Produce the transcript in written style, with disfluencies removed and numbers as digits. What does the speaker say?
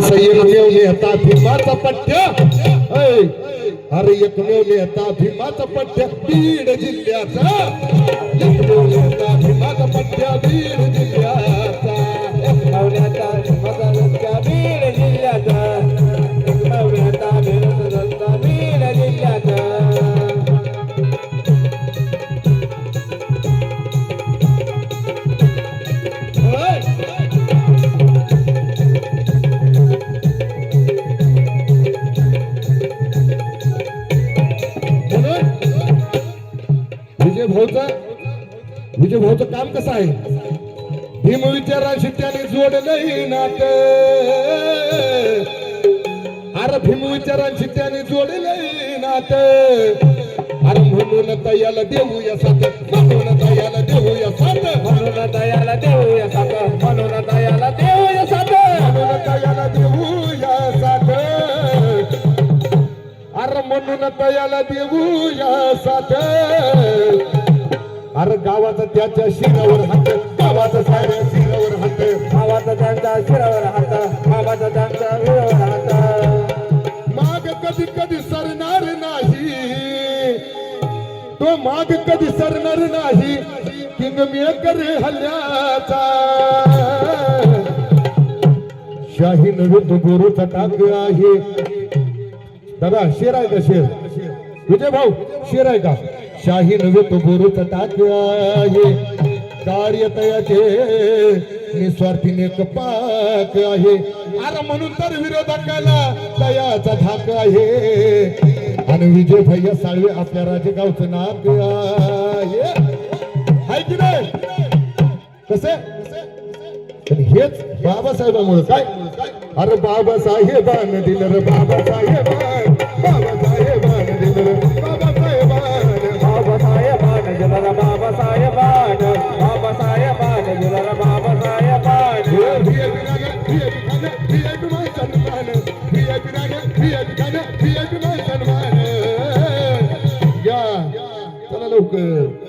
असं एकमेव नेता भीमाचा पट्ट्या अरे एकमेव नेता भीमाचा पट्ट्या बीड जिल्ह्याचा एकमेव नेता भीमाचा पट्ट्या बीड जिल्ह्याचा एकमेव नेता भीमाचा पट्ट्या बीड जिल्ह्याचा एकमेव नेता भीमाचा पट्ट्या बीड जिल्ह्याचा विजय भाऊचं काम कसं आहे भीम विचारांशी त्याने जोडलंय नात अरे भीम विचारांशी त्याने जोडलंय नात अरे म्हणून तयाला देऊया साथ म्हणून तयाला देऊया साथ म्हणून तयाला देऊया साथ म्हणून तयाला देऊया साथ म्हणून तयाला देऊया साथ अरे म्हणून तयाला देऊया साथ अरे गावाचा त्याच्या शिरावर हात गावाचा साऱ्या शिरावर हात गावाचा त्यांच्या शिरावर हात गावाचा त्यांच्या शिरावर हात माग कधी कधी सरणार नाही तो माग कधी सरणार नाही किंग मेकर हल्ल्याचा शाहीन विरुद्ध गुरुचा टाक आहे दादा शेर आहे का शेर विजय भाऊ शेर आहे का शाही नव्हे तो गुरुचा टाक आहे कार्य तयाचे निस्वार्थीने कपाक आहे अरे म्हणून तर विरोधकाला तयाचा धाक आहे आणि विजय भैया साळवे आपल्या राजेगावचं नाक आहे की नाही कसे हेच बाबासाहेबांमुळे काय अरे बाबासाहेबान दिलं रे बाबासाहेबान बाबासाहेबान दिलं रे बाबासाहेबान बाबासाहेबान दिलं बाबासाहेबान बाबासाहेबान दिलं बाबासाहेबान सन्मान या चला लवकर